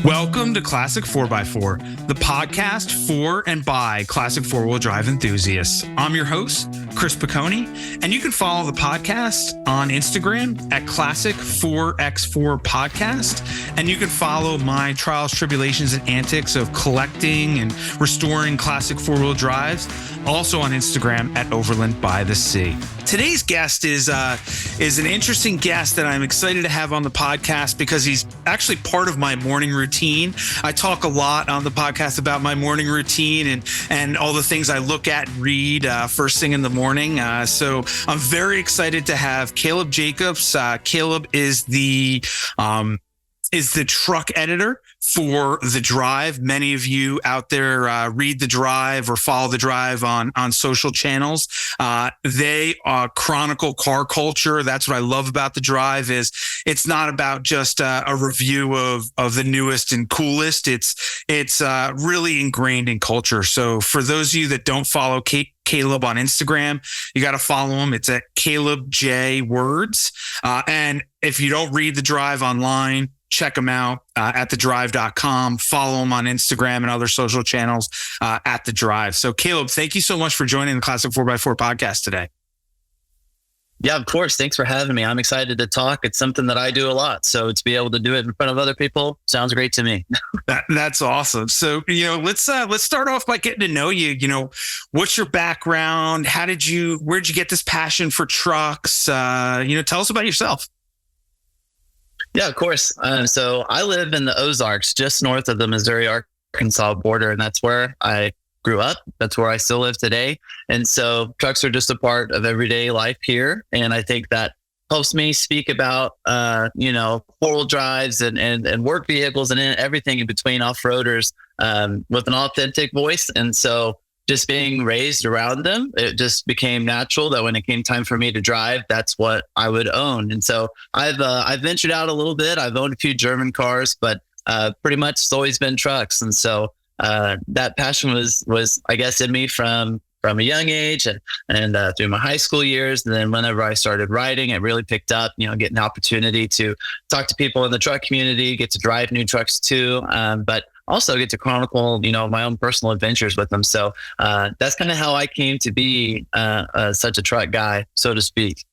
Welcome to Classic 4x4, the podcast for and by classic four-wheel drive enthusiasts. I'm your host, Chris Piccone, and you can follow the podcast on Instagram at Classic 4x4 Podcast, and you can follow my trials, tribulations, and antics of collecting and restoring classic four-wheel drives also on Instagram at Overland by the Sea. Today's guest is an interesting guest that I'm excited to have on the podcast because he's actually part of my morning routine. I talk a lot on the podcast about my morning routine and all the things I look at and read first thing in the morning. So I'm very excited to have Caleb Jacobs. Caleb is the truck editor for The Drive. Many of you out there read The Drive or follow The Drive on social channels. They chronicle car culture. That's what I love about The Drive is it's not about just a review of the newest and coolest. It's really ingrained in culture. So for those of you that don't follow Caleb on Instagram, you got to follow him. It's at Caleb J Words. And if you don't read The Drive online, check him out at thedrive.com. Follow him on Instagram and other social channels at The Drive. So Caleb, thank you so much for joining the Classic 4x4 podcast today. Yeah, of course. Thanks for having me. I'm excited to talk. It's something that I do a lot. So to be able to do it in front of other people sounds great to me. That's awesome. So, let's start off by getting to know you. What's your background? Where'd you get this passion for trucks? Tell us about yourself. Yeah, of course. So I live in the Ozarks, just north of the Missouri Arkansas border, and that's where I grew up. That's where I still live today. And so trucks are just a part of everyday life here. And I think that helps me speak about, four-wheel drives and work vehicles and everything in between, off-roaders with an authentic voice. And so just being raised around them, it just became natural that when it came time for me to drive, that's what I would own. And so I've ventured out a little bit. I've owned a few German cars, but pretty much it's always been trucks. And so that passion was I guess in me from a young age and through my high school years. And then whenever I started riding, it really picked up, getting the opportunity to talk to people in the truck community, get to drive new trucks too. But also get to chronicle, my own personal adventures with them. So that's kind of how I came to be such a truck guy, so to speak.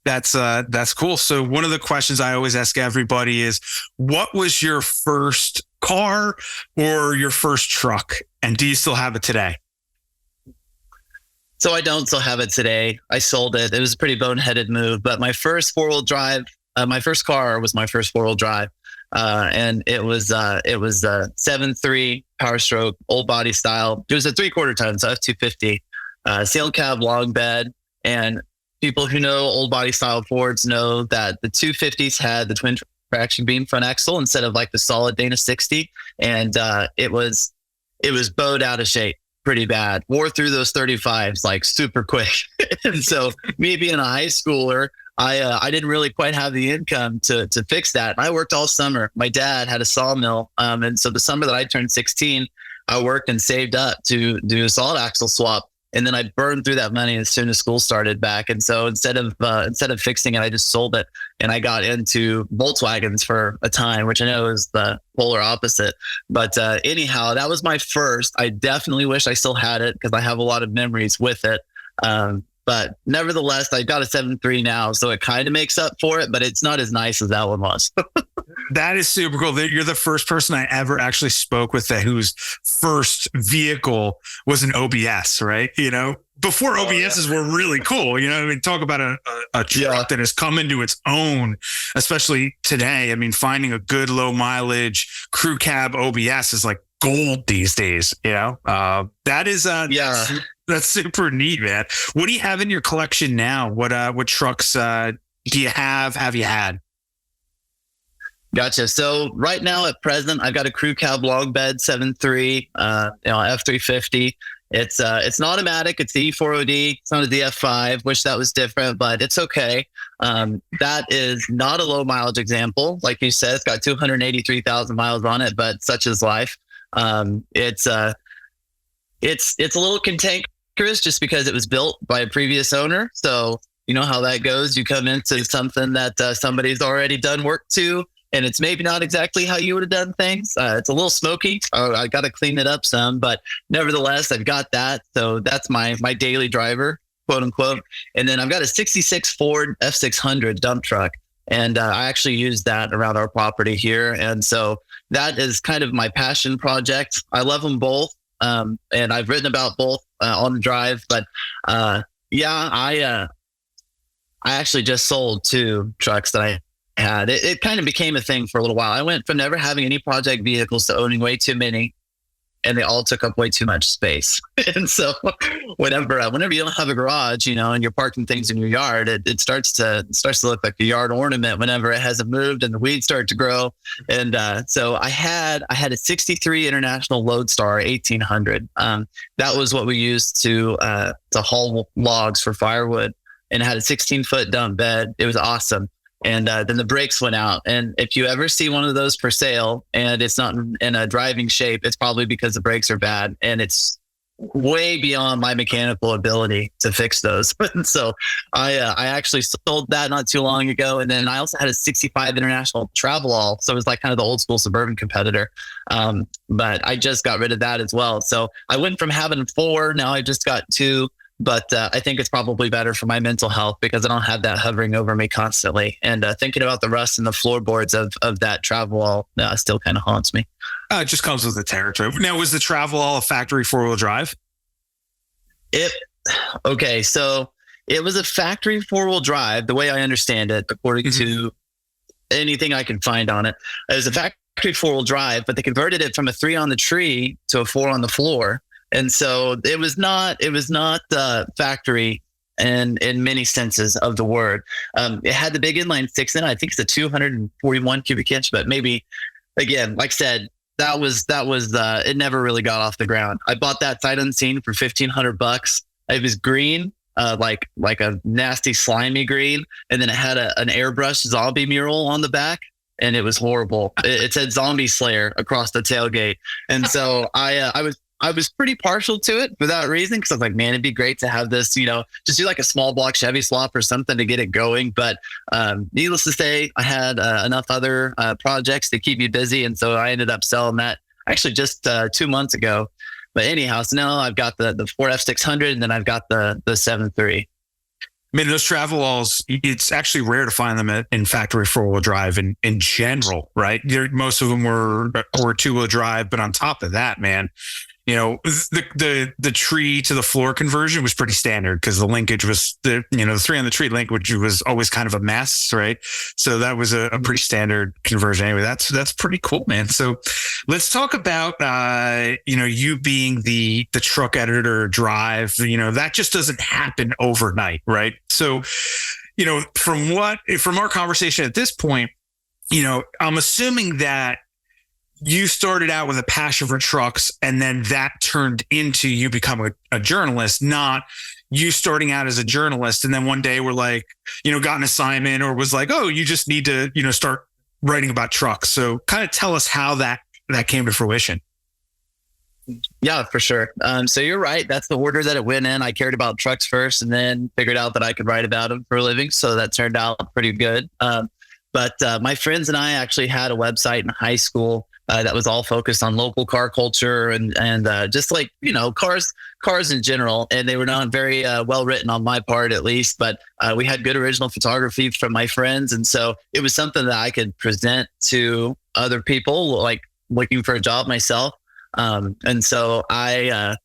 That's cool. So one of the questions I always ask everybody is, what was your first car or your first truck? And do you still have it today? So I don't still have it today. I sold it. It was a pretty boneheaded move, but my first four-wheel drive, my first car was my first four-wheel drive. And it was a 7.3 Power Stroke, old body style. It was a 3/4 ton, so F250, sail cab long bed. And people who know old body style Fords know that the 250s had the twin traction beam front axle instead of like the solid Dana 60. And it was bowed out of shape pretty bad. Wore through those 35s like super quick. And so me being a high schooler, I didn't really quite have the income to fix that. I worked all summer. My dad had a sawmill. And so the summer that I turned 16, I worked and saved up to do a solid axle swap. And then I burned through that money as soon as school started back. And so instead of fixing it, I just sold it. And I got into Volkswagens for a time, which I know is the polar opposite. But anyhow, that was my first. I definitely wish I still had it because I have a lot of memories with it. But nevertheless, I got a 7.3 now, so it kind of makes up for it, but it's not as nice as that one was. That is super cool. You're the first person I ever actually spoke with whose first vehicle was an OBS, right? Before OBSs were really cool. Talk about a truck that has come into its own, especially today. Finding a good low mileage crew cab OBS is like gold these days. That is that's super neat, man. What do you have in your collection now? What trucks do you have you had? Gotcha. So right now at present, I've got a crew cab long bed 7.3, F350. It's an automatic. It's the E4OD. It's not a DF5. Wish that was different, but it's okay. That is not a low mileage example. Like you said, it's got 283,000 miles on it, but such is life. It's a little cantankerous just because it was built by a previous owner. So you know how that goes. You come into something that somebody's already done work to. and it's maybe not exactly how you would have done things. It's a little smoky. I got to clean it up some, but nevertheless, I've got that. So that's my daily driver, quote unquote. And then I've got a 66 Ford F600 dump truck. And I actually use that around our property here. And so that is kind of my passion project. I love them both. And I've written about both on the drive, but I actually just sold 2 trucks that I had. It kind of became a thing for a little while. I went from never having any project vehicles to owning way too many, and they all took up way too much space. And so whenever you don't have a garage, and you're parking things in your yard, it starts to look like a yard ornament whenever it hasn't moved and the weeds start to grow. And so I had a 63 International Lodestar 1800. That was what we used to haul logs for firewood, and it had a 16-foot dump bed. It was awesome. And then the brakes went out. And if you ever see one of those for sale and it's not in a driving shape, it's probably because the brakes are bad, and it's way beyond my mechanical ability to fix those. So I actually sold that not too long ago. And then I also had a 65 International Travelall. So it was like kind of the old school suburban competitor. But I just got rid of that as well. So I went from having 4, now I just got 2. But I think it's probably better for my mental health because I don't have that hovering over me constantly. And thinking about the rust in the floorboards of that Travelall still kind of haunts me. It just comes with the territory. Now, was the Travelall a factory 4-wheel drive? Okay, so it was a factory 4-wheel drive, the way I understand it, according to anything I can find on it. It was a factory 4-wheel drive, but they converted it from a 3 on the tree to a 4 on the floor. And so it was not factory in many senses of the word. It had the big inline 6 in it. I think it's a 241 cubic inch, but maybe, again, like I said, that was it never really got off the ground. I bought that sight unseen for $1,500. It was green, like a nasty slimy green. And then it had an airbrush zombie mural on the back. And it was horrible. It said Zombie Slayer across the tailgate. And so I was pretty partial to it for that reason, because I was like, man, it'd be great to have this, just do like a small block Chevy swap or something to get it going. But needless to say, I had enough other projects to keep me busy. And so I ended up selling that actually just 2 months ago. But anyhow, so now I've got the Ford F600, and then I've got the 7.3. I mean, those Travelalls, it's actually rare to find them in factory 4-wheel drive in general, right? Most of them were 2-wheel drive, but on top of that, man, the tree to the floor conversion was pretty standard because the linkage was the 3 on the tree linkage was always kind of a mess, right? So that was a pretty standard conversion. Anyway, that's pretty cool, man. So let's talk about you being the truck editor drive. That just doesn't happen overnight, right? So from our conversation at this point, I'm assuming that you started out with a passion for trucks, and then that turned into you becoming a journalist, not you starting out as a journalist. And then one day we're like, got an assignment or was like, oh, you just need to, start writing about trucks. So kind of tell us how that came to fruition. Yeah, for sure. So you're right. That's the order that it went in. I cared about trucks first and then figured out that I could write about them for a living. So that turned out pretty good. But my friends and I actually had a website in high school that was all focused on local car culture and just like, cars in general. And they were not very well written on my part, at least, but we had good original photography from my friends. And so it was something that I could present to other people, like looking for a job myself. And so I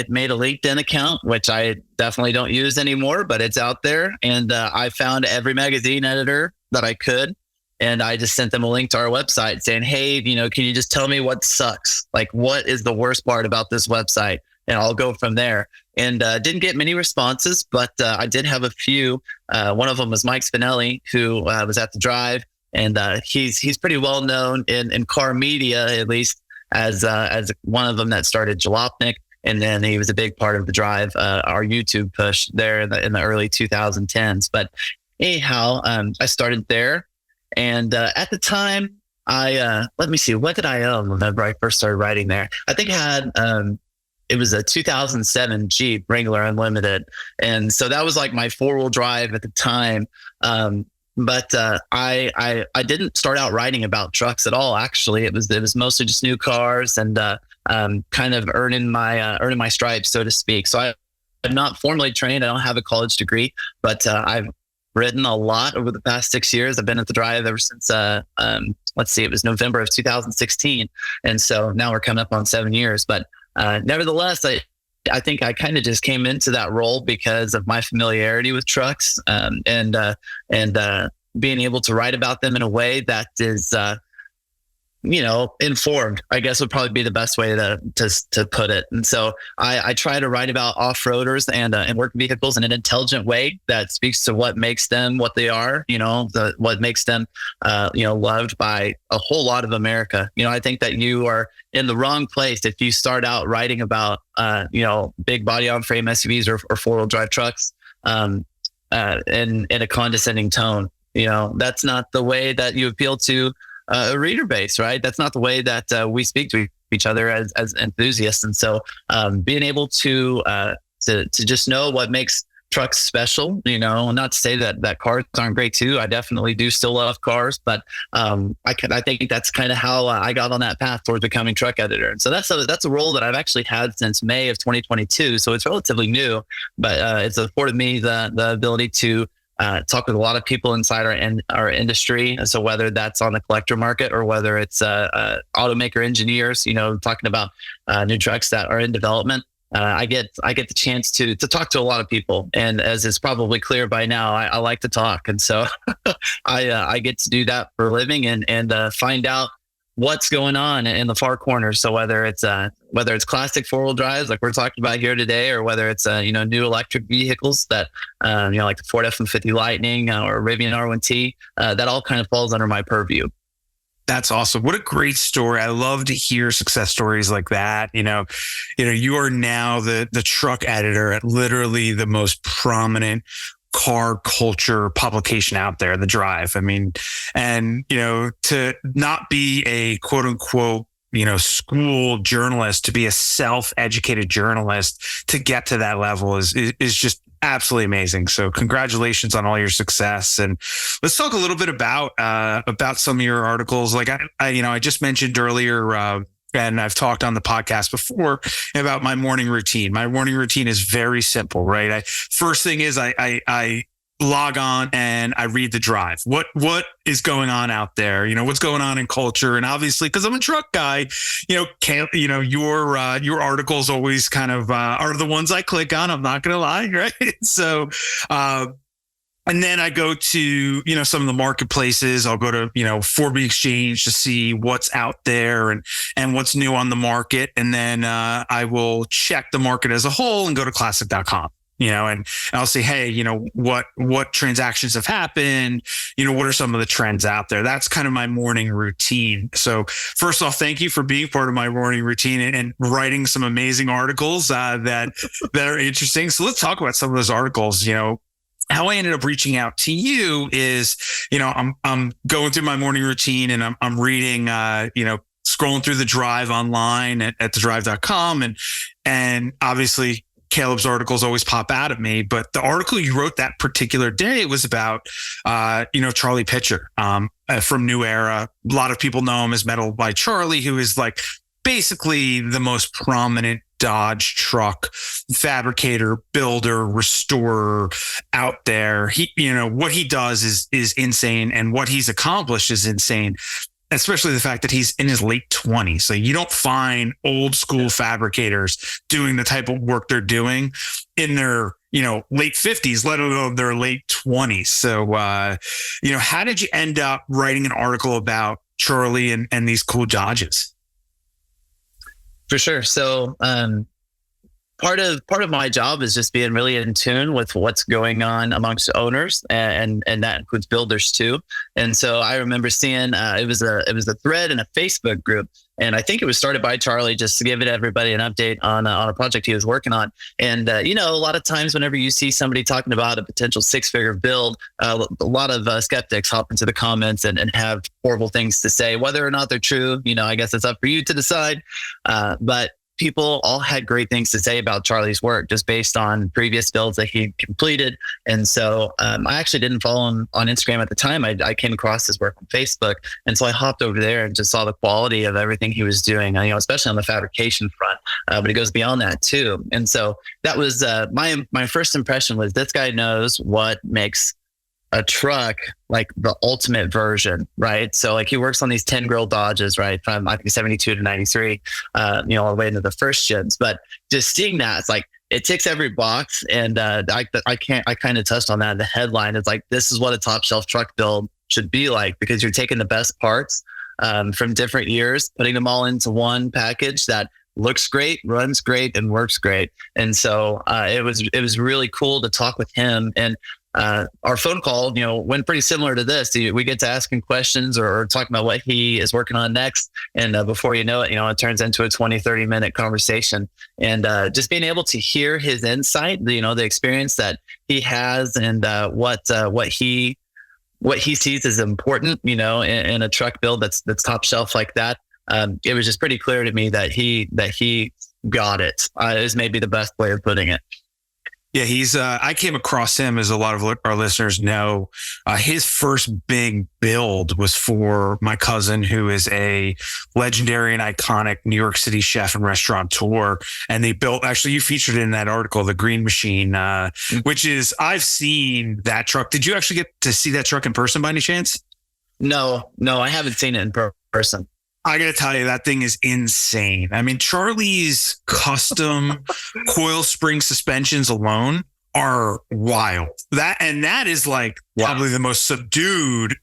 made a LinkedIn account, which I definitely don't use anymore, but it's out there. And I found every magazine editor that I could. And I just sent them a link to our website saying, hey, can you just tell me what sucks? Like, what is the worst part about this website? And I'll go from there. And didn't get many responses, but I did have a few. One of them was Mike Spinelli, who was at the Drive. And he's pretty well known in car media, at least as one of them that started Jalopnik. And then he was a big part of the Drive, our YouTube push there in the early 2010s. But anyhow, I started there. And at the time, let me see, what did I own whenever I first started writing there? I think I had, it was a 2007 Jeep Wrangler Unlimited. And so that was like my 4-wheel drive at the time. But I didn't start out writing about trucks at all. Actually, it was mostly just new cars and kind of earning my stripes, so to speak. So I'm not formally trained. I don't have a college degree, but I've written a lot over the past 6 years. I've been at the drive ever since let's see, it was November of 2016, and so now we're coming up on 7 years. But nevertheless, I think I kind of just came into that role because of my familiarity with trucks, and being able to write about them in a way that is, informed, I guess would probably be the best way to put it. And so I try to write about off-roaders and work vehicles in an intelligent way that speaks to what makes them what they are, what makes them, loved by a whole lot of America. I think that you are in the wrong place if you start out writing about, big body on frame SUVs or four-wheel drive trucks, in a condescending tone. That's not the way that you appeal to a reader base, right? That's not the way that we speak to each other as enthusiasts. And so being able to just know what makes trucks special, not to say that cars aren't great too. I definitely do still love cars, but I think that's kind of how I got on that path towards becoming truck editor. And so that's a role that I've actually had since May of 2022. So it's relatively new, but it's afforded me the ability to talk with a lot of people inside our industry. So whether that's on the collector market or whether it's automaker engineers, talking about new trucks that are in development, I get the chance to talk to a lot of people. And as is probably clear by now, I like to talk, and so I get to do that for a living and find out what's going on in the far corner. So whether it's classic four-wheel drives like we're talking about here today, or whether it's new electric vehicles that like the Ford F-150 Lightning or Rivian R1T, that all kind of falls under my purview. That's awesome. What a great story. I love to hear success stories like that. You are now the truck editor at literally the most prominent car culture publication out there, The Drive. I mean, and, to not be a quote unquote, school journalist, to be a self-educated journalist, to get to that level is just absolutely amazing. So congratulations on all your success. And let's talk a little bit about some of your articles. Like I just mentioned earlier, and I've talked on the podcast before about my morning routine. My morning routine is very simple, right? First thing is I log on and I read The Drive. What is going on out there? What's going on in culture? And obviously, because I'm a truck guy, your articles always kind of are the ones I click on. I'm not gonna lie, right? So. And then I go to, some of the marketplaces. I'll go to, Ford Exchange to see what's out there and what's new on the market. And then I will check the market as a whole and go to classic.com, and I'll say, hey, what transactions have happened? What are some of the trends out there? That's kind of my morning routine. So first off, thank you for being part of my morning routine and writing some amazing articles that are interesting. So let's talk about some of those articles. How I ended up reaching out to you is, I'm going through my morning routine and I'm reading, scrolling through The Drive online at thedrive.com. And obviously Caleb's articles always pop out at me, but the article you wrote that particular day was about, Charlie Pitcher, from New Era. A lot of people know him as Metal by Charlie, who is like basically the most prominent Dodge truck fabricator, builder, restorer out there. He, what he does is insane, and what he's accomplished is insane, especially the fact that he's in his late 20s. So you don't find old school fabricators doing the type of work they're doing in their, late 50s, let alone their late 20s. So, how did you end up writing an article about Charlie and these cool Dodges? For sure. So part of my job is just being really in tune with what's going on amongst owners, and that includes builders too. And so I remember seeing it was a thread in a Facebook group, and I think it was started by Charlie just to give everybody an update on a project he was working on. And a lot of times whenever you see somebody talking about a potential 6-figure build, a lot of skeptics hop into the comments and have horrible things to say, whether or not they're true. I guess it's up for you to decide. But people all had great things to say about Charlie's work just based on previous builds that he completed. And so I actually didn't follow him on Instagram at the time. I came across his work on Facebook. And so I hopped over there and just saw the quality of everything he was doing, especially on the fabrication front, but it goes beyond that too. And so that was my first impression was this guy knows what makes a truck like the ultimate version, right? So like he works on these 10 grill Dodges, right? From I think 72 to 93, all the way into the first gens. But just seeing that, it's like it ticks every box. And I kind of touched on that in the headline. It's like, this is what a top shelf truck build should be like, because you're taking the best parts from different years, putting them all into one package that looks great, runs great, and works great. And so it was really cool to talk with him. And our phone call, went pretty similar to this. We get to asking questions or talking about what he is working on next. And before you know it, it turns into a 20, 30-minute conversation. And just being able to hear his insight, the experience that he has and what he sees as important, in a truck build that's top shelf like that. It was just pretty clear to me that he got it. Is maybe the best way of putting it. Yeah, I came across him, as a lot of our listeners know. His first big build was for my cousin, who is a legendary and iconic New York City chef and restaurateur. And they built, actually, you featured it in that article, the Green Machine, which is, I've seen that truck. Did you actually get to see that truck in person by any chance? No, I haven't seen it in person. I got to tell you, that thing is insane. I mean, Charlie's custom coil spring suspensions alone are wild. That is like probably the most subdued,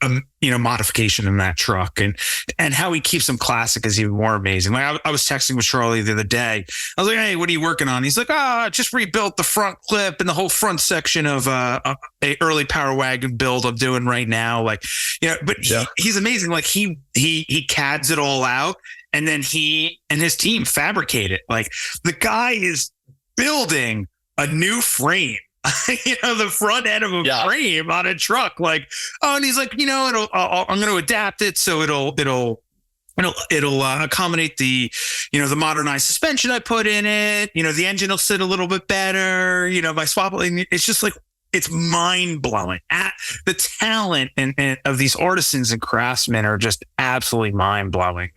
modification in that truck, and how he keeps them classic is even more amazing. Like I was texting with Charlie the other day. I was like, "Hey, what are you working on?" He's like, just rebuilt the front clip and the whole front section of a early Power Wagon build I'm doing right now." Like, but he's amazing. Like he CADs it all out, and then he and his team fabricate it. Like the guy is building a new frame, the front end of a frame on a truck. Like, and he's like, I'm going to adapt it so it'll accommodate the, the modernized suspension I put in it. The engine will sit a little bit better. By swapping, it's just like, it's mind blowing. The talent and of these artisans and craftsmen are just absolutely mind blowing.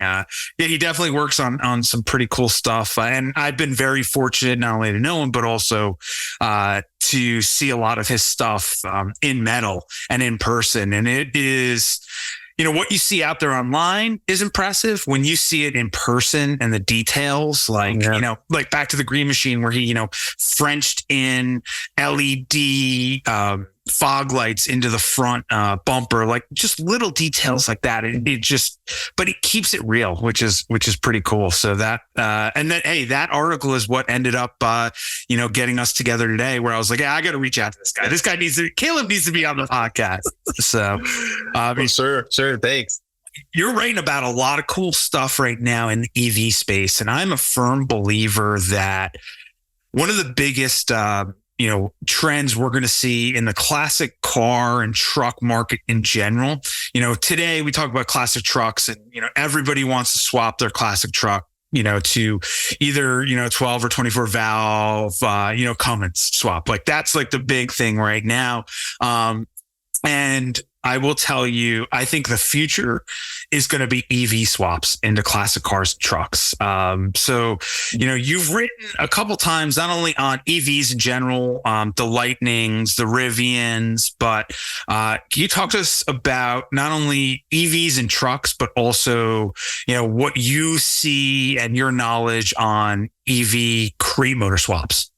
He definitely works on some pretty cool stuff. And I've been very fortunate not only to know him, but also to see a lot of his stuff in metal and in person. And it is, what you see out there online is impressive. When you see it in person and the details, like, like back to the Green Machine where he, Frenched in LED fog lights into the front bumper, like just little details like that. But it keeps it real, which is pretty cool. So that, and then, hey, that article is what ended up, getting us together today, where I was like, I got to reach out to this guy. This guy Caleb needs to be on the podcast. So, sure. Thanks. You're writing about a lot of cool stuff right now in the EV space. And I'm a firm believer that one of the biggest, trends we're going to see in the classic car and truck market in general. Today we talk about classic trucks and, everybody wants to swap their classic truck, to either, 12 or 24 valve, Cummins swap. Like that's like the big thing right now. And I will tell you, I think the future is going to be EV swaps into classic cars and trucks. So, you've written a couple times, not only on EVs in general, the Lightnings, the Rivians, but can you talk to us about not only EVs and trucks, but also, what you see and your knowledge on EV crate motor swaps?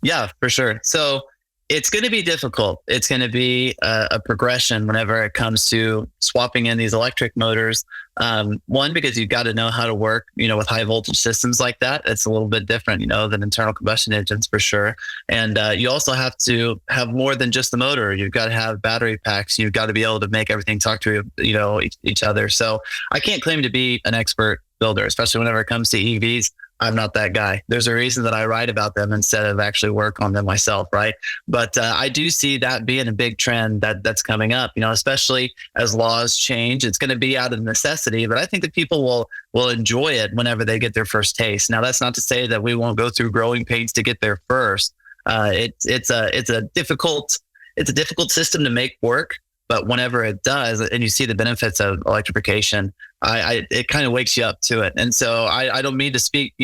Yeah, for sure. So, it's going to be difficult. It's going to be a progression whenever it comes to swapping in these electric motors. One, because you've got to know how to work, with high voltage systems like that. It's a little bit different, than internal combustion engines for sure. And you also have to have more than just the motor. You've got to have battery packs. You've got to be able to make everything talk to, each other. So I can't claim to be an expert builder, especially whenever it comes to EVs. I'm not that guy. There's a reason that I write about them instead of actually work on them myself, right? But I do see that being a big trend that's coming up. Especially as laws change, it's going to be out of necessity. But I think that people will enjoy it whenever they get their first taste. Now, that's not to say that we won't go through growing pains to get there first. It's a difficult system to make work. But whenever it does, and you see the benefits of electrification, it kind of wakes you up to it. And so I don't mean to speak,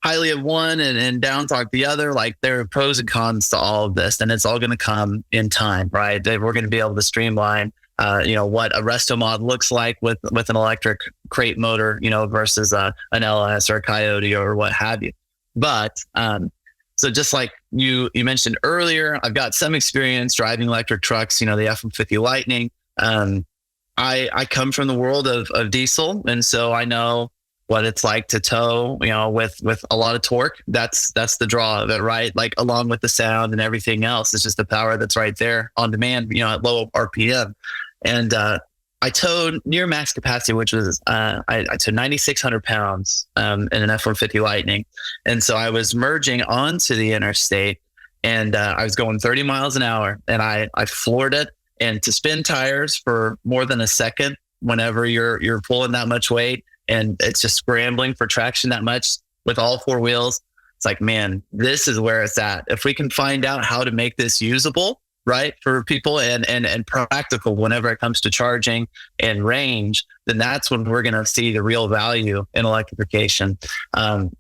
highly of one and down talk the other. Like, there are pros and cons to all of this, and it's all going to come in time, right? We're going to be able to streamline, what a resto mod looks like with an electric crate motor, versus an LS or a Coyote or what have you. But so just like you mentioned earlier, I've got some experience driving electric trucks, the F-150 Lightning. I come from the world of diesel. And so I know what it's like to tow, with a lot of torque. That's the draw of it, right? Like, along with the sound and everything else, it's just the power that's right there on demand, at low RPM. And I towed near max capacity, which was I towed 9,600 pounds in an F-150 Lightning. And so I was merging onto the interstate, and I was going 30 miles an hour, and I floored it. And to spin tires for more than a second, whenever you're pulling that much weight and it's just scrambling for traction that much with all four wheels, it's like, man, this is where it's at. If we can find out how to make this usable, right, for people and practical whenever it comes to charging and range, then that's when we're going to see the real value in electrification.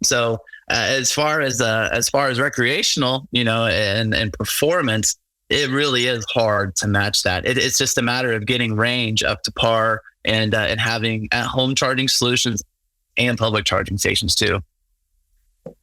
So as far as recreational, and performance, it really is hard to match that. It's just a matter of getting range up to par and having at-home charging solutions and public charging stations too.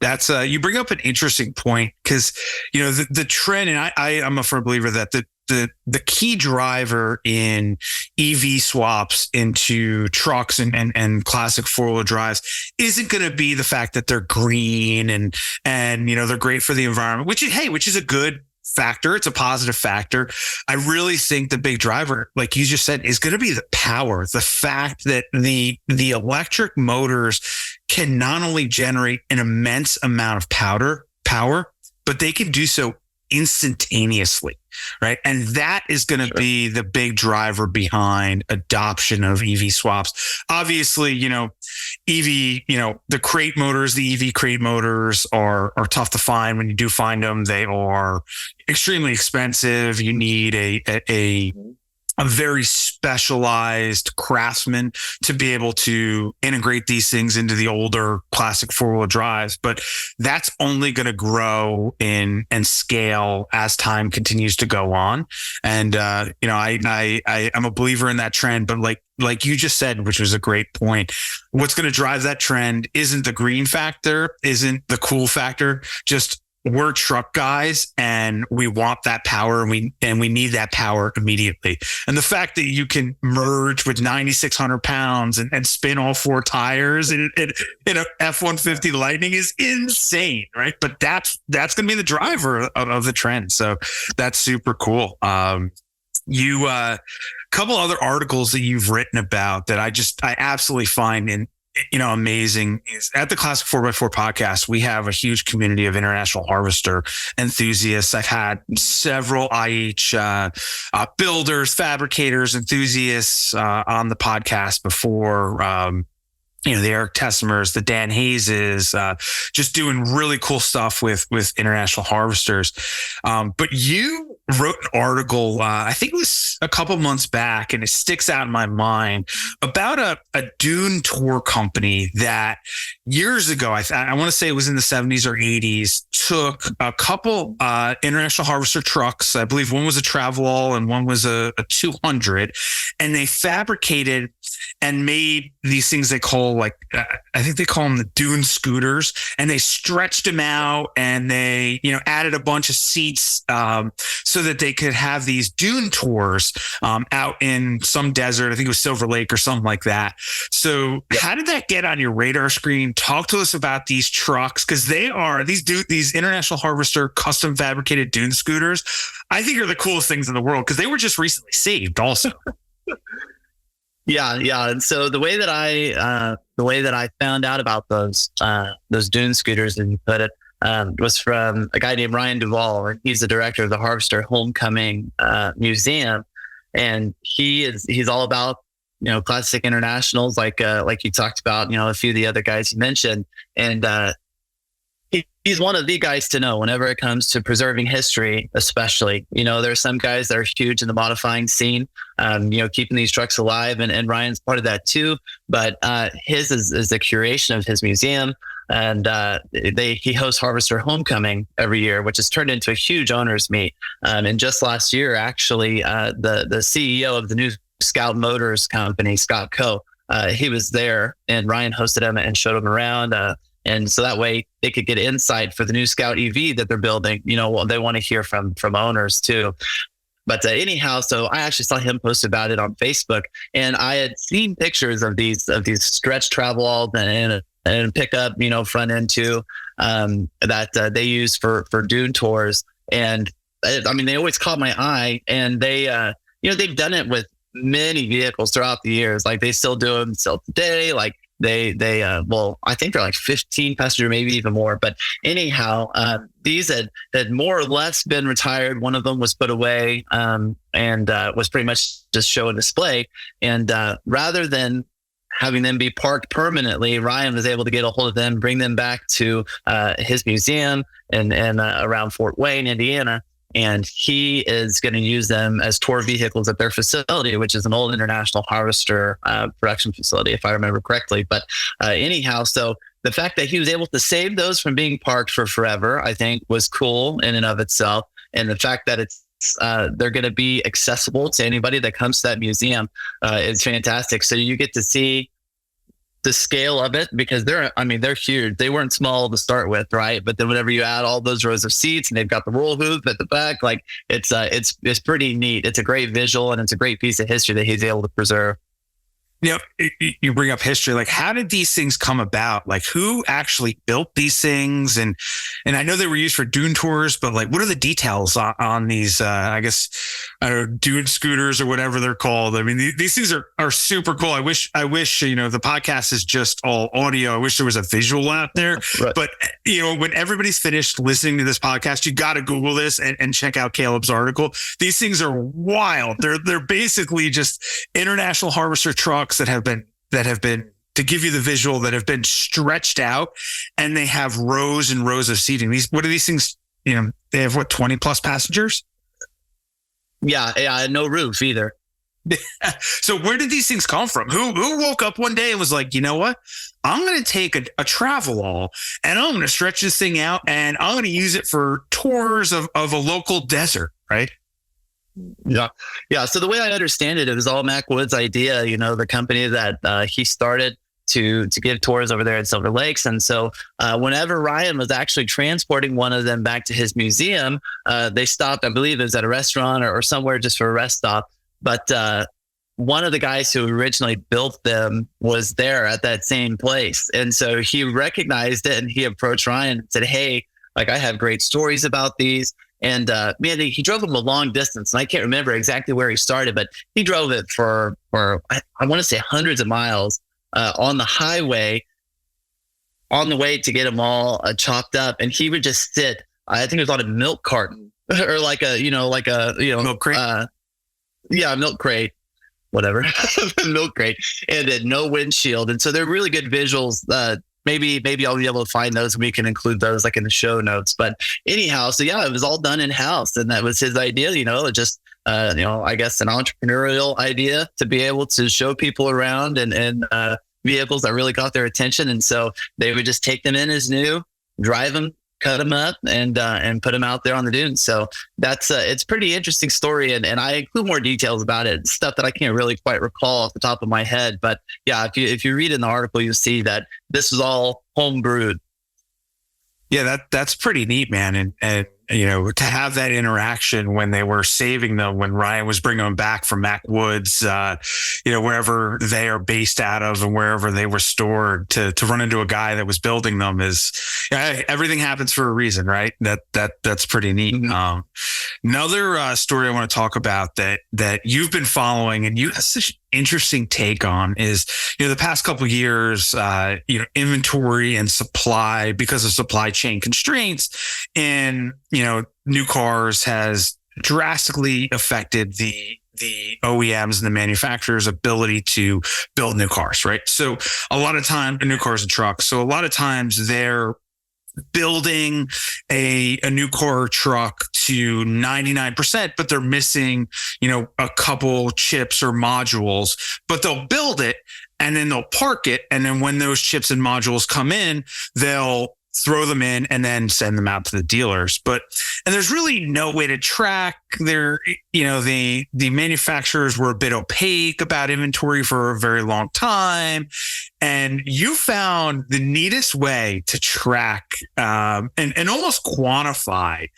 That's you bring up an interesting point, because the trend, and I'm a firm believer that the key driver in EV swaps into trucks and classic four-wheel drives isn't going to be the fact that they're green and they're great for the environment, which is a good factor. It's a positive factor. I really think the big driver, like you just said, is going to be the power. The fact that the electric motors can not only generate an immense amount of power, but they can do so instantaneously, right? And that is going to be the big driver behind adoption of EV swaps. Obviously, EV, the crate motors, the EV crate motors are tough to find. When you do find them, they are extremely expensive. You need a very specialized craftsman to be able to integrate these things into the older classic four-wheel drives. But that's only going to grow and scale as time continues to go on. And, I'm a believer in that trend, but like you just said, which was a great point, what's going to drive that trend isn't the green factor, isn't the cool factor, just we're truck guys and we want that power and we need that power immediately. And the fact that you can merge with 9,600 pounds and spin all four tires in a F-150 Lightning is insane, right? But that's going to be the driver of the trend. So that's super cool. You couple other articles that you've written about that I absolutely find amazing is at the Classic 4x4 podcast, we have a huge community of international harvester enthusiasts. I've had several IH builders, fabricators, enthusiasts on the podcast before. The Eric Tessimers, the Dan Hayeses, just doing really cool stuff with international harvesters. But you wrote an article, I think it was a couple months back, and it sticks out in my mind about a dune tour company that years ago, I want to say it was in the 70s or 80s, took a couple international harvester trucks. I believe one was a Travelall and one was a 200, and they fabricated and made these things they call I think they call them the dune scooters, and they stretched them out and they, added a bunch of seats so that they could have these dune tours out in some desert. I think it was Silver Lake or something like that. So how did that get on your radar screen? Talk to us about these trucks, because they are these international harvester custom fabricated dune scooters. I think are the coolest things in the world, because they were just recently saved also. Yeah. And so the way that I found out about those dune scooters, as you put it, was from a guy named Ryan Duvall, and he's the director of the Harvester Homecoming Museum, and he's all about classic internationals like you talked about, a few of the other guys you mentioned, and he's one of the guys to know whenever it comes to preserving history, especially. There's some guys that are huge in the modifying scene, keeping these trucks alive. And Ryan's part of that too. But his is the curation of his museum. And he hosts Harvester Homecoming every year, which has turned into a huge owners meet. And just last year, actually, the CEO of the new Scout Motors company, Scott Coe, he was there, and Ryan hosted him and showed him around. And so that way they could get insight for the new Scout EV that they're building. They want to hear from owners too. But anyhow, so I actually saw him post about it on Facebook, and I had seen pictures of these stretch travel and pickup, front end too, that they use for dune tours. And they always caught my eye, and they've done it with many vehicles throughout the years. Like they still do them still today. Like I think they're like 15 passenger, maybe even more. But anyhow, these had more or less been retired. One of them was put away, and was pretty much just show and display. And rather than having them be parked permanently, Ryan was able to get a hold of them, bring them back to his museum and around Fort Wayne, Indiana. And he is going to use them as tour vehicles at their facility, which is an old International Harvester production facility, if I remember correctly. But anyhow, so the fact that he was able to save those from being parked for forever, I think, was cool in and of itself. And the fact that they're going to be accessible to anybody that comes to that museum is fantastic. So you get to see the scale of it, because they're huge. They weren't small to start with, right? But then whenever you add all those rows of seats, and they've got the roll hoop at the back, like it's pretty neat. It's a great visual, and it's a great piece of history that he's able to preserve. You bring up history. Like, how did these things come about? Like, who actually built these things? And I know they were used for dune tours, but like, what are the details on these? I guess dune scooters or whatever they're called. I mean, these things are super cool. I wish the podcast is just all audio. I wish there was a visual out there. Right. But when everybody's finished listening to this podcast, you got to Google this and check out Caleb's article. These things are wild. They're basically just International Harvester trucks that have been, to give you the visual, that have been stretched out, and they have rows and rows of seating. What are these things? They have 20 plus passengers? Yeah, no roof either. So where did these things come from? Who woke up one day and was like, you know what? I'm going to take a travel all, and I'm going to stretch this thing out, and I'm going to use it for tours of a local desert, right? Yeah. So the way I understand it, it was all Mac Wood's idea, the company that he started to give tours over there at Silver Lakes. And so whenever Ryan was actually transporting one of them back to his museum, they stopped, I believe it was at a restaurant or somewhere just for a rest stop. But one of the guys who originally built them was there at that same place. And so he recognized it, and he approached Ryan and said, hey, like, I have great stories about these. And he drove them a long distance, and I can't remember exactly where he started, but he drove it for I want to say hundreds of miles on the highway, on the way to get them all chopped up. And he would just sit, I think it was on a milk carton or like a milk crate. Milk crate, whatever, milk crate, and had no windshield. And so they're really good visuals. Maybe I'll be able to find those, and we can include those like in the show notes. But anyhow, so yeah, it was all done in house, and that was his idea. Just I guess an entrepreneurial idea to be able to show people around and vehicles that really got their attention. And so they would just take them in as new, drive them, cut them up, and put them out there on the dunes. So that's it's a pretty interesting story, and I include more details about it, stuff that I can't really quite recall off the top of my head. But yeah, if you read in the article, you'll see that this was all home brewed. Yeah, that's pretty neat, man. And to have that interaction when they were saving them, when Ryan was bringing them back from Mac Woods, wherever they are based out of and wherever they were stored, to run into a guy that was building them everything happens for a reason, right? That's pretty neat. Mm-hmm. Another story I want to talk about that you've been following, and you have such interesting take on is, the past couple of years, inventory and supply, because of supply chain constraints in, new cars has drastically affected the OEMs and the manufacturers' ability to build new cars, right? So a lot of time, new cars and trucks. So a lot of times they're building a new car or truck to 99%, but they're missing, a couple chips or modules, but they'll build it and then they'll park it. And then when those chips and modules come in, they'll throw them in and then send them out to the dealers. And there's really no way to track their, the manufacturers were a bit opaque about inventory for a very long time. And you found the neatest way to track and almost quantify,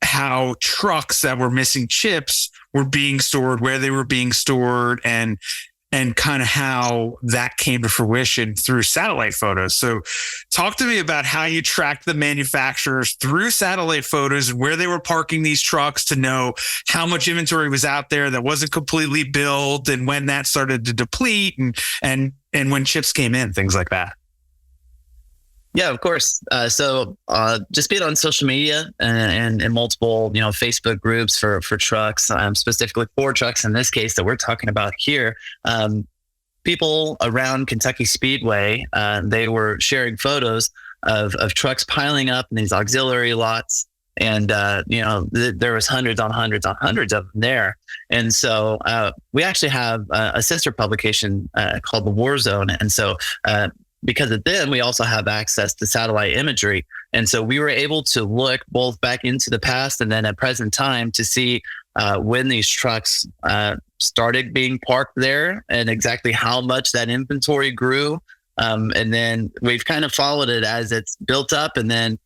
how trucks that were missing chips were being stored, where they were being stored, and kind of how that came to fruition through satellite photos. So talk to me about how you tracked the manufacturers through satellite photos and where they were parking these trucks to know how much inventory was out there that wasn't completely built, and when that started to deplete, and when chips came in, things like that. Yeah, of course. So just being on social media and multiple, Facebook groups for trucks, specifically for trucks in this case that we're talking about here, people around Kentucky Speedway, they were sharing photos of trucks piling up in these auxiliary lots. And, there was hundreds on hundreds on hundreds of them there. And so we actually have a sister publication called The War Zone. And so because of them, we also have access to satellite imagery. And so we were able to look both back into the past and then at present time to see when these trucks started being parked there and exactly how much that inventory grew. And then we've kind of followed it as it's built up, and then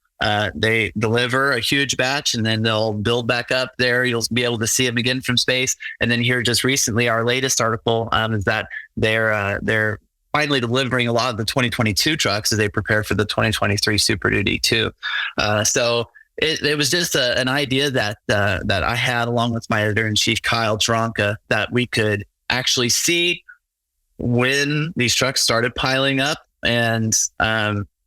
they deliver a huge batch and then they'll build back up there. You'll be able to see them again from space. And then here just recently, our latest article is that they're finally delivering a lot of the 2022 trucks as they prepare for the 2023 Super Duty too. So it was just an idea that I had along with my editor-in-chief, Kyle Tronka, that we could actually see when these trucks started piling up and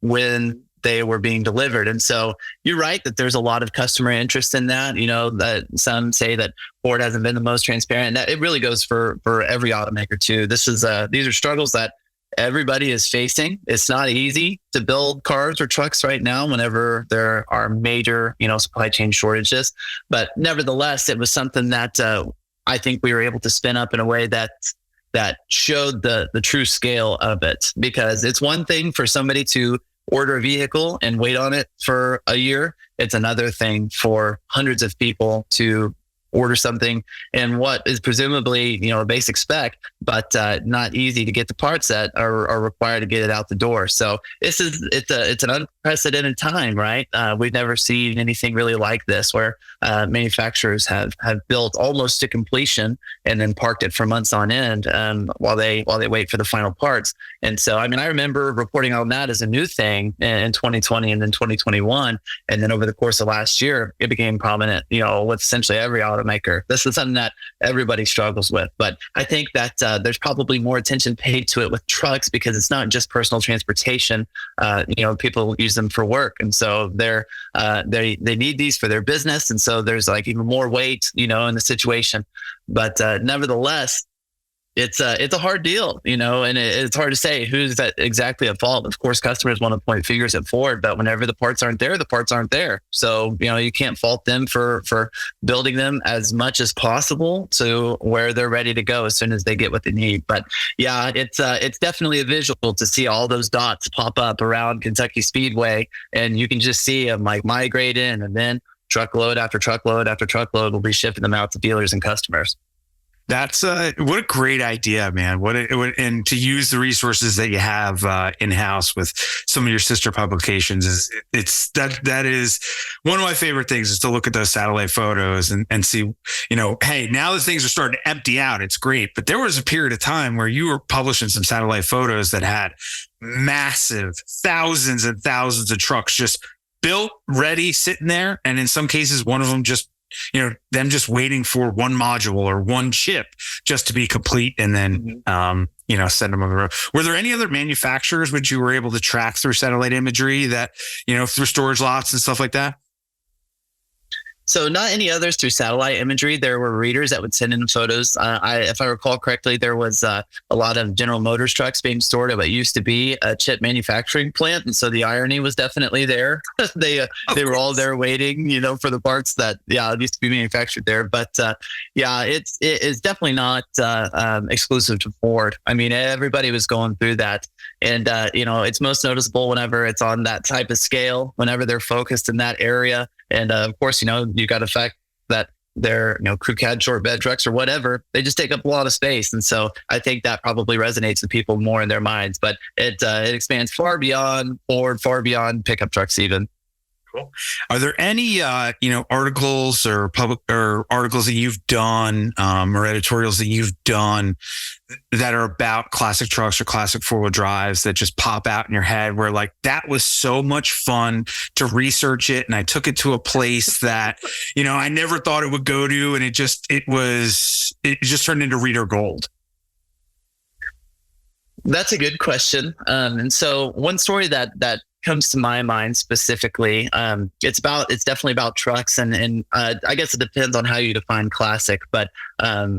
when they were being delivered. And so you're right that there's a lot of customer interest in that, that some say that Ford hasn't been the most transparent. And that it really goes for every automaker too. These are struggles that everybody is facing. It's not easy to build cars or trucks right now whenever there are major, supply chain shortages. But nevertheless, it was something that I think we were able to spin up in a way that showed the true scale of it. Because it's one thing for somebody to order a vehicle and wait on it for a year. It's another thing for hundreds of people to order something in what is presumably, a basic spec, but not easy to get the parts that are required to get it out the door. So it's an unprecedented time, right? We've never seen anything really like this, where manufacturers have built almost to completion and then parked it for months on end while they wait for the final parts. And so, I remember reporting on that as a new thing in 2020 and then 2021. And then over the course of last year, it became prominent, with essentially every automaker. This is something that everybody struggles with. But I think that there's probably more attention paid to it with trucks because it's not just personal transportation. People use them for work. And so they need these for their business. And so there's like even more weight, in the situation. But nevertheless, it's a hard deal, and it's hard to say who's that exactly at fault. Of course, customers want to point fingers at Ford, but whenever the parts aren't there, the parts aren't there. So, you can't fault them for building them as much as possible to where they're ready to go as soon as they get what they need. But yeah, it's definitely a visual to see all those dots pop up around Kentucky Speedway, and you can just see them like migrate in, and then truckload after truckload after truckload will be shipping them out to dealers and customers. That's what a great idea, man. And to use the resources that you have in-house with some of your sister publications that is one of my favorite things, is to look at those satellite photos and see, hey, now that things are starting to empty out, it's great. But there was a period of time where you were publishing some satellite photos that had massive thousands and thousands of trucks just built, ready, sitting there. And in some cases, one of them just them just waiting for one module or one chip just to be complete and then, send them on the road. Were there any other manufacturers which you were able to track through satellite imagery that, through storage lots and stuff like that? So not any others through satellite imagery. There were readers that would send in photos. If I recall correctly, there was a lot of General Motors trucks being stored at what used to be a chip manufacturing plant. And so the irony was definitely there. They were all there waiting, for the parts that, it used to be manufactured there. But it is definitely not exclusive to Ford. I mean, everybody was going through that. And, it's most noticeable whenever it's on that type of scale, whenever they're focused in that area. And of course, you got the fact that they're, crew cab short bed trucks or whatever, they just take up a lot of space. And so I think that probably resonates with people more in their minds, but it expands far beyond Ford, far beyond pickup trucks even. Cool. Are there any, articles or articles that you've done, or editorials that you've done that are about classic trucks or classic four-wheel drives that just pop out in your head where like, that was so much fun to research it. And I took it to a place that, I never thought it would go to. And it just turned into reader gold. That's a good question. And so one story that comes to my mind specifically, it's definitely about trucks and I guess it depends on how you define classic, but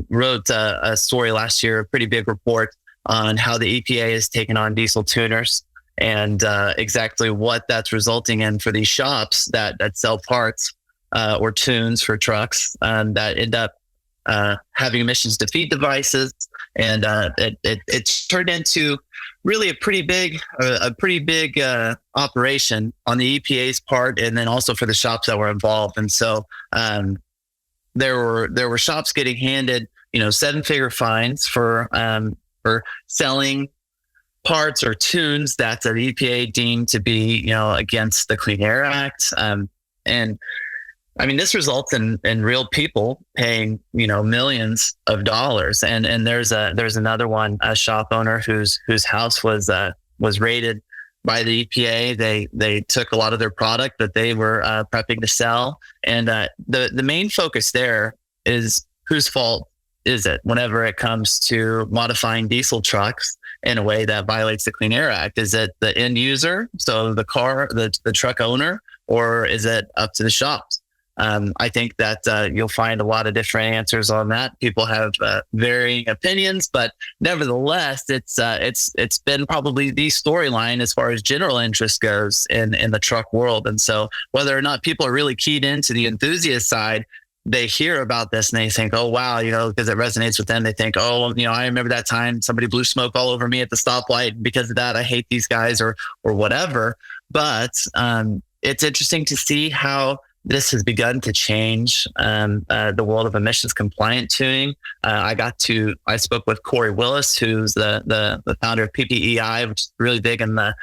wrote a story last year, a pretty big report on how the EPA has taken on diesel tuners and exactly what that's resulting in for these shops that sell parts or tunes for trucks that end up having emissions defeat devices, and it's turned into really a pretty big operation on the EPA's part, and then also for the shops that were involved. And so there were shops getting handed 7-figure fines for selling parts or tunes that the EPA deemed to be against the Clean Air Act, and I mean, this results in real people paying, millions of dollars. And there's another one, a shop owner whose house was raided by the EPA. They took a lot of their product that they were prepping to sell. And the main focus there is whose fault is it whenever it comes to modifying diesel trucks in a way that violates the Clean Air Act? Is it the end user, so the truck owner, or is it up to the shops? I think that you'll find a lot of different answers on that. People have varying opinions, but nevertheless, it's been probably the storyline as far as general interest goes in the truck world. And so whether or not people are really keyed into the enthusiast side, they hear about this and they think, oh, wow, because it resonates with them. They think, oh, I remember that time somebody blew smoke all over me at the stoplight. Because of that, I hate these guys or whatever. But it's interesting to see how this has begun to change the world of emissions compliant tuning. I spoke with Corey Willis, who's the founder of PPEI, which is really big in the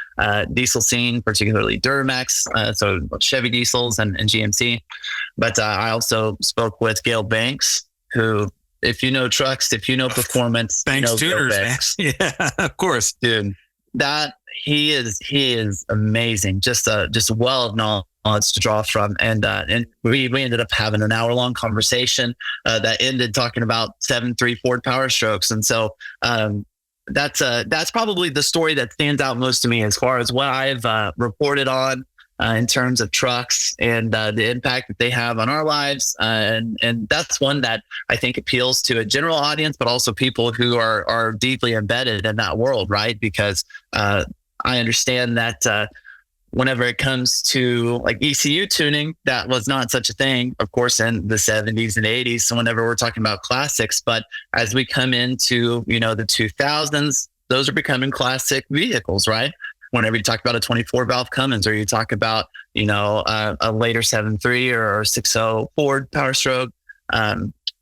diesel scene, particularly Duramax, so Chevy diesels and GMC. But I also spoke with Gail Banks, who, if you know trucks, if you know performance, Banks tuners, Banks. Yeah, of course, dude. That he is amazing. Just a well of knowledge to draw from, and we ended up having an hour-long conversation that ended talking about 7.3 Ford Power Strokes. And so that's probably the story that stands out most to me as far as what I've reported on in terms of trucks and the impact that they have on our lives. And that's one that I think appeals to a general audience, but also people who are deeply embedded in that world, right? Because I understand that whenever it comes to like ECU tuning, that was not such a thing, of course, in the 70s and 80s. So whenever we're talking about classics, but as we come into, the 2000s, those are becoming classic vehicles, right? Whenever you talk about a 24 valve Cummins, or you talk about, a later 7.3 or 6.0 Ford Power Stroke.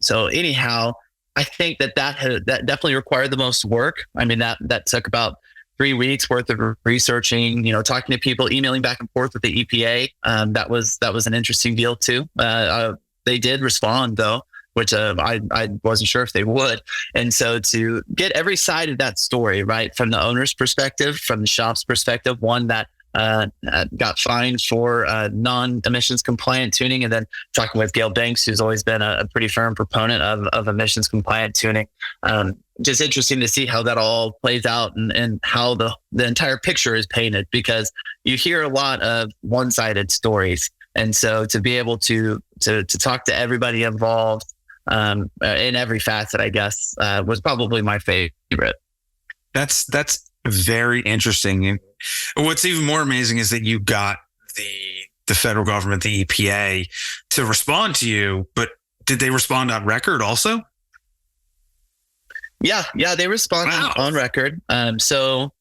So anyhow, I think that definitely required the most work. I mean, that took about 3 weeks worth of researching, talking to people, emailing back and forth with the EPA. That was an interesting deal too. They did respond though, which I wasn't sure if they would. And so to get every side of that story, right, from the owner's perspective, from the shop's perspective, one that got fined for non-emissions compliant tuning, and then talking with Gail Banks, who's always been a pretty firm proponent of emissions compliant tuning. Just interesting to see how that all plays out and how the entire picture is painted, because you hear a lot of one-sided stories. And so to be able to talk to everybody involved in every facet, I guess, was probably my favorite. That's very interesting. And what's even more amazing is that you got the federal government, the EPA, to respond to you, but did they respond on record also? Yeah, they responded on record. So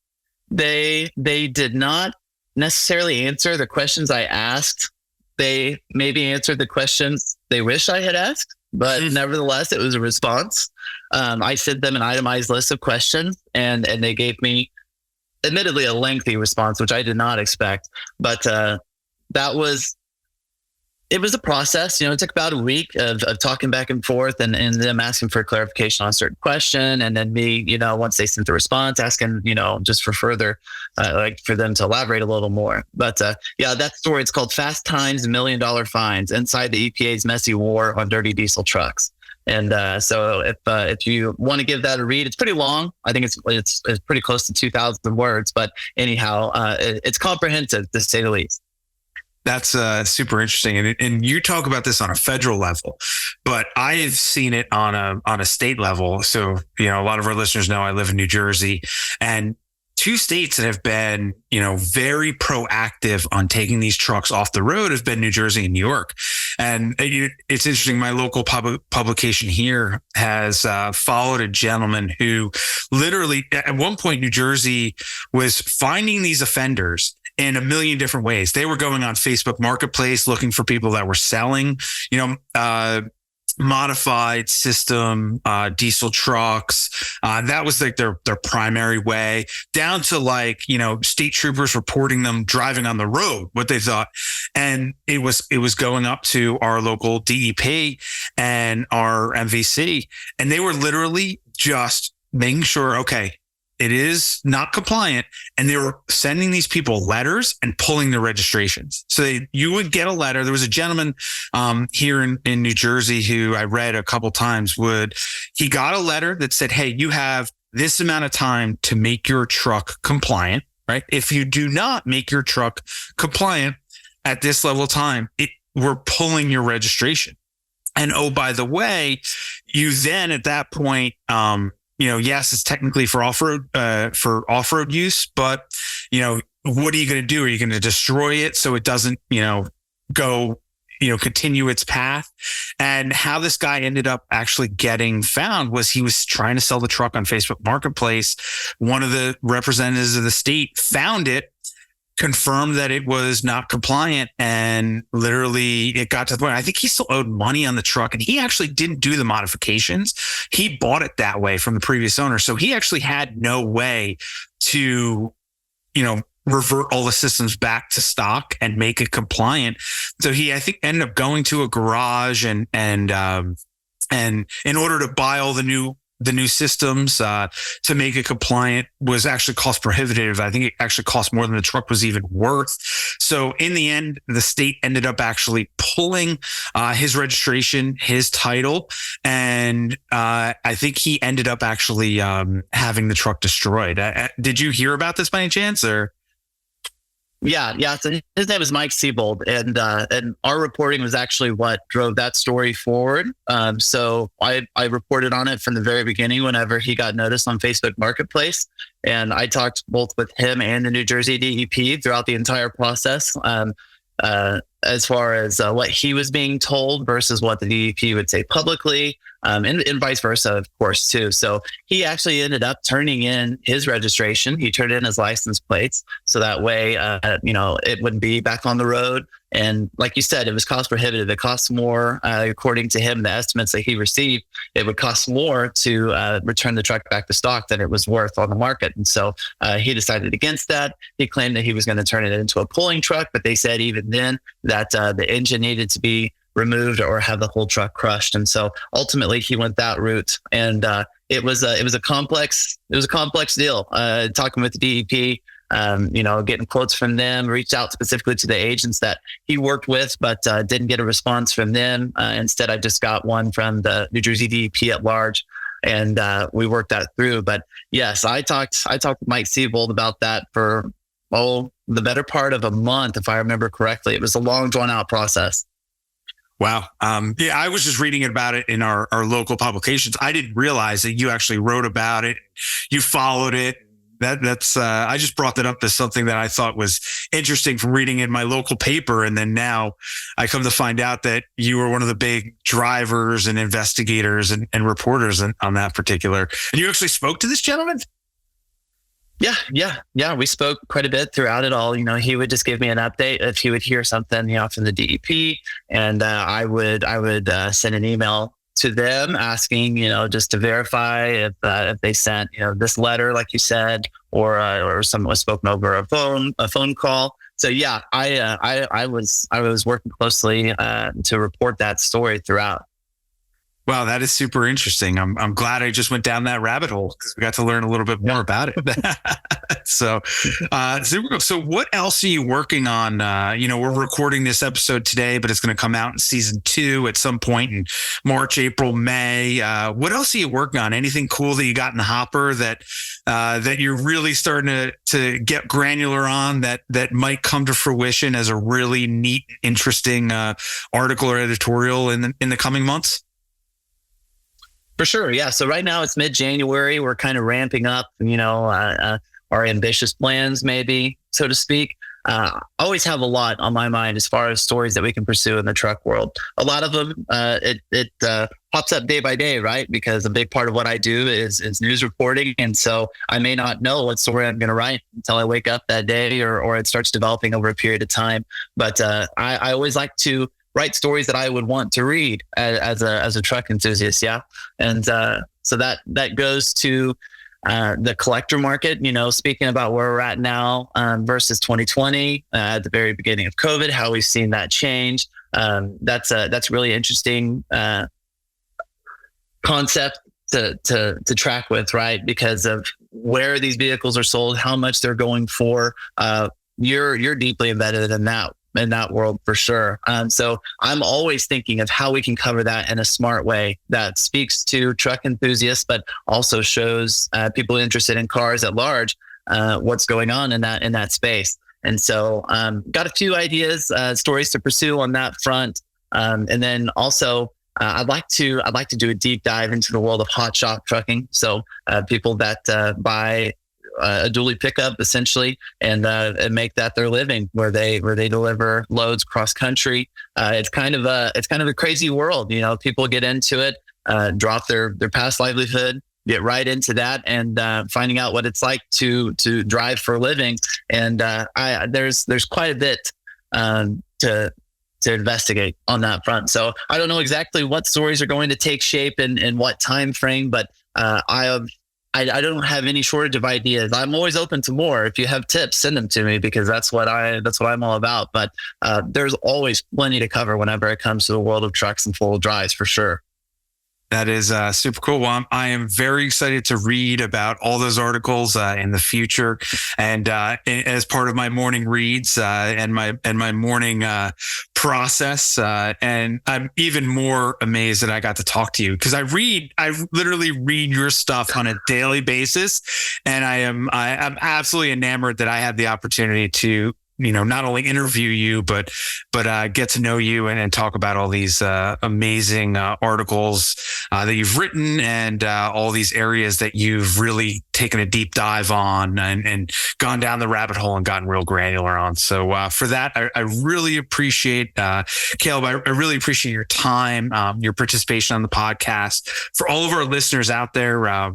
they did not necessarily answer the questions I asked. They maybe answered the questions they wish I had asked, but nevertheless, it was a response. I sent them an itemized list of questions, and they gave me, admittedly, a lengthy response, which I did not expect. But it was a process. It took about a week of talking back and forth and them asking for clarification on a certain question. And then me, once they sent the response, asking, just for further, for them to elaborate a little more. But that story, it's called Fast Times, $1 Million Fines Inside the EPA's Messy War on Dirty Diesel Trucks. And so if you want to give that a read, it's pretty long. I think it's pretty close to 2,000 words. But anyhow, it's comprehensive, to say the least. That's super interesting. And you talk about this on a federal level, but I've seen it on a state level. So, a lot of our listeners know I live in New Jersey, and two states that have been, very proactive on taking these trucks off the road have been New Jersey and New York. And it's interesting. My local publication here has followed a gentleman who literally at one point, New Jersey was finding these offenders in a million different ways. They were going on Facebook Marketplace looking for people that were selling, modified system diesel trucks. That was like their primary way, down to state troopers reporting them driving on the road, what they thought. And it was going up to our local DEP and our MVC, and they were literally just making sure, okay, it is not compliant. And they were sending these people letters and pulling their registrations. So you would get a letter. There was a gentleman here in New Jersey who I read a couple times. He got a letter that said, hey, you have this amount of time to make your truck compliant, right? If you do not make your truck compliant at this level of time, we're pulling your registration. And oh, by the way, you then at that point, yes, it's technically for off-road use, but, what are you going to do? Are you going to destroy it so it doesn't, go, continue its path? And how this guy ended up actually getting found was he was trying to sell the truck on Facebook Marketplace. One of the representatives of the state found it, confirmed that it was not compliant, and literally it got to the point, I think he still owed money on the truck, and he actually didn't do the modifications. He bought it that way from the previous owner. So he actually had no way to, revert all the systems back to stock and make it compliant. So he, I think, ended up going to a garage and in order to buy all the new systems to make it compliant was actually cost prohibitive. I think it actually cost more than the truck was even worth. So in the end, the state ended up actually pulling his registration, his title, and I think he ended up actually having the truck destroyed. Did you hear about this by any chance, or? Yeah. So his name is Mike Siebold, and our reporting was actually what drove that story forward. So I reported on it from the very beginning whenever he got noticed on Facebook Marketplace, and I talked both with him and the New Jersey DEP throughout the entire process. As far as what he was being told versus what the DEP would say publicly, and vice versa, of course, too. So he actually ended up turning in his registration. He turned in his license plates. So that way, it wouldn't be back on the road. And like you said, it was cost prohibitive. It costs more, according to him, the estimates that he received, it would cost more to return the truck back to stock than it was worth on the market. And so he decided against that. He claimed that he was going to turn it into a pulling truck, but they said even then that the engine needed to be removed or have the whole truck crushed. And so ultimately he went that route. And it was a complex deal. Talking with the DEP, getting quotes from them, reached out specifically to the agents that he worked with, but didn't get a response from them. Instead, I just got one from the New Jersey DEP at large, and we worked that through. But yes, I talked with Mike Siebold about that for the better part of a month, if I remember correctly. It was a long, drawn out process. Wow. Yeah, I was just reading about it in our local publications. I didn't realize that you actually wrote about it. You followed it. That's I just brought that up as something that I thought was interesting from reading in my local paper. And then now I come to find out that you were one of the big drivers and investigators and reporters on that particular. And you actually spoke to this gentleman? Yeah. We spoke quite a bit throughout it all. He would just give me an update if he would hear something, from the DEP, and I would send an email to them asking, just to verify if they sent, this letter, like you said, or something was spoken over a phone call. So yeah, I was working closely to report that story throughout. Wow, that is super interesting. I'm glad I just went down that rabbit hole because we got to learn a little bit more about it. So what else are you working on? We're recording this episode today, but it's going to come out in season 2 at some point in March, April, May. What else are you working on? Anything cool that you got in the hopper that you're really starting to get granular on that might come to fruition as a really neat, interesting article or editorial in the coming months? For sure. Yeah. So right now it's mid-January. We're kind of ramping up, our ambitious plans, maybe, so to speak. Always have a lot on my mind as far as stories that we can pursue in the truck world. A lot of them, it pops up day by day, right? Because a big part of what I do is news reporting. And so I may not know what story I'm going to write until I wake up that day or it starts developing over a period of time. But I always like to write stories that I would want to read as a truck enthusiast. Yeah. And so that goes to the collector market, speaking about where we're at now versus 2020 at the very beginning of COVID, how we've seen that change. That's really interesting concept to track with, right? Because of where these vehicles are sold, how much they're going for. You're deeply embedded in that world for sure. So I'm always thinking of how we can cover that in a smart way that speaks to truck enthusiasts, but also shows people interested in cars at large what's going on in that space. And so got a few ideas, stories to pursue on that front. And then also I'd like to do a deep dive into the world of hot shop trucking. So people that buy a dually pickup essentially and make that their living, where they deliver loads cross country. It's kind of a crazy world. People get into it, drop their past livelihood, get right into that, and finding out what it's like to drive for a living. And there's quite a bit to investigate on that front. So I don't know exactly what stories are going to take shape in what time frame, but I don't have any shortage of ideas. I'm always open to more. If you have tips, send them to me, because that's what I'm all about. But there's always plenty to cover whenever it comes to the world of trucks and four-wheel drives, for sure. That is super cool. Well, I am very excited to read about all those articles in the future, and as part of my morning reads and my morning process. And I'm even more amazed that I got to talk to you, because I literally read your stuff on a daily basis, and I'm absolutely enamored that I had the opportunity to not only interview you, but get to know you and talk about all these amazing articles that you've written, and all these areas that you've really taken a deep dive on and gone down the rabbit hole and gotten real granular on. So for that, I really appreciate, Caleb, I really appreciate your time, your participation on the podcast. For all of our listeners out there,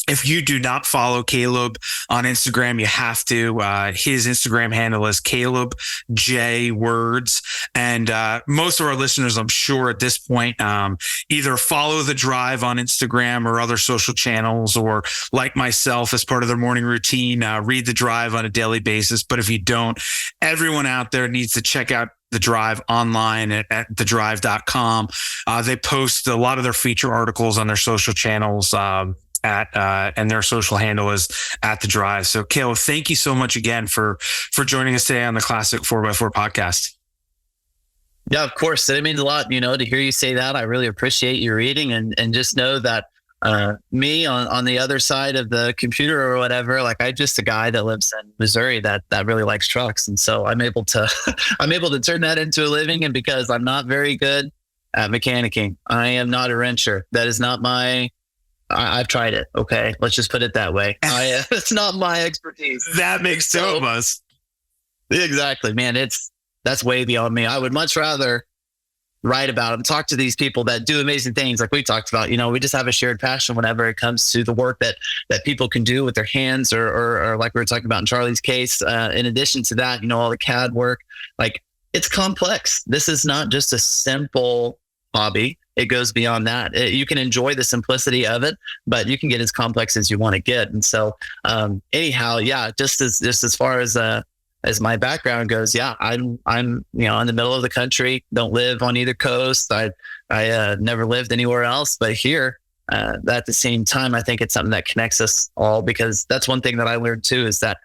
if you do not follow Caleb on Instagram, you have to. His Instagram handle is Caleb J Words. And most of our listeners, I'm sure at this point, either follow The Drive on Instagram or other social channels, or like myself, as part of their morning routine, read The Drive on a daily basis. But if you don't, everyone out there needs to check out The Drive online at thedrive.com. They post a lot of their feature articles on their social channels. and their social handle is at The Drive. So Caleb, thank you so much again for joining us today on the Classic 4x4 podcast. Yeah, of course. It means a lot, to hear you say that. I really appreciate you reading, and just know that me on the other side of the computer or whatever, like I'm just a guy that lives in Missouri that really likes trucks. And so I'm able to turn that into a living. And because I'm not very good at mechanicking, I am not a wrencher. That is not I've tried it. Okay. Let's just put it that way. It's not my expertise. That makes two of us. Exactly, man. That's way beyond me. I would much rather write about them, talk to these people that do amazing things like we talked about. We just have a shared passion whenever it comes to the work that people can do with their hands or like we were talking about in Charlie's case. In addition to that, all the CAD work, like it's complex. This is not just a simple hobby. It goes beyond that. You can enjoy the simplicity of it, but you can get as complex as you want to get. And so anyhow, yeah, just as far as my background goes, yeah, I'm in the middle of the country, don't live on either coast. I never lived anywhere else, but here at the same time, I think it's something that connects us all, because that's one thing that I learned too, is that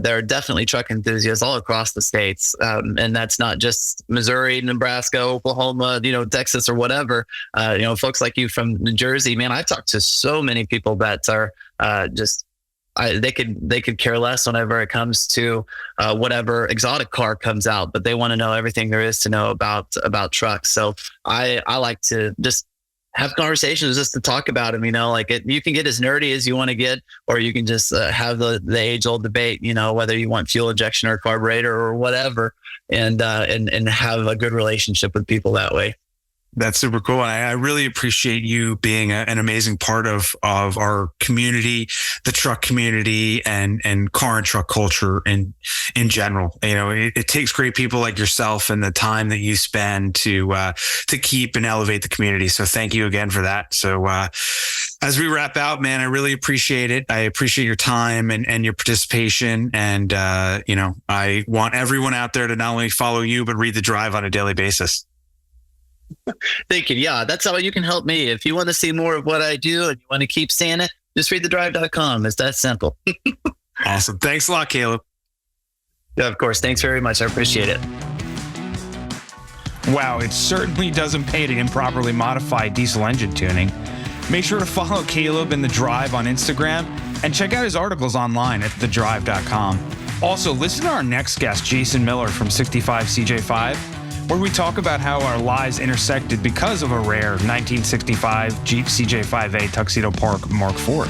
there are definitely truck enthusiasts all across the states. And that's not just Missouri, Nebraska, Oklahoma, Texas or whatever. Folks like you from New Jersey, man, I've talked to so many people that are they could care less whenever it comes to whatever exotic car comes out, but they want to know everything there is to know about trucks. So I like to just have conversations just to talk about them. You can get as nerdy as you want to get, or you can just have the age old debate, whether you want fuel injection or carburetor or whatever, and have a good relationship with people that way. That's super cool. I really appreciate you being an amazing part of our community, the truck community, and car and truck culture in general. It takes great people like yourself and the time that you spend to keep and elevate the community. So thank you again for that. So as we wrap out, man, I really appreciate it. I appreciate your time and your participation. And I want everyone out there to not only follow you, but read The Drive on a daily basis. Thank you. Yeah, that's how you can help me. If you want to see more of what I do and you want to keep seeing it, just read thedrive.com. It's that simple. Awesome. Thanks a lot, Caleb. Yeah, of course. Thanks very much. I appreciate it. Wow, it certainly doesn't pay to improperly modify diesel engine tuning. Make sure to follow Caleb and The Drive on Instagram and check out his articles online at thedrive.com. Also, listen to our next guest, Jason Miller from 65 CJ5, where we talk about how our lives intersected because of a rare 1965 Jeep CJ5A Tuxedo Park Mark IV.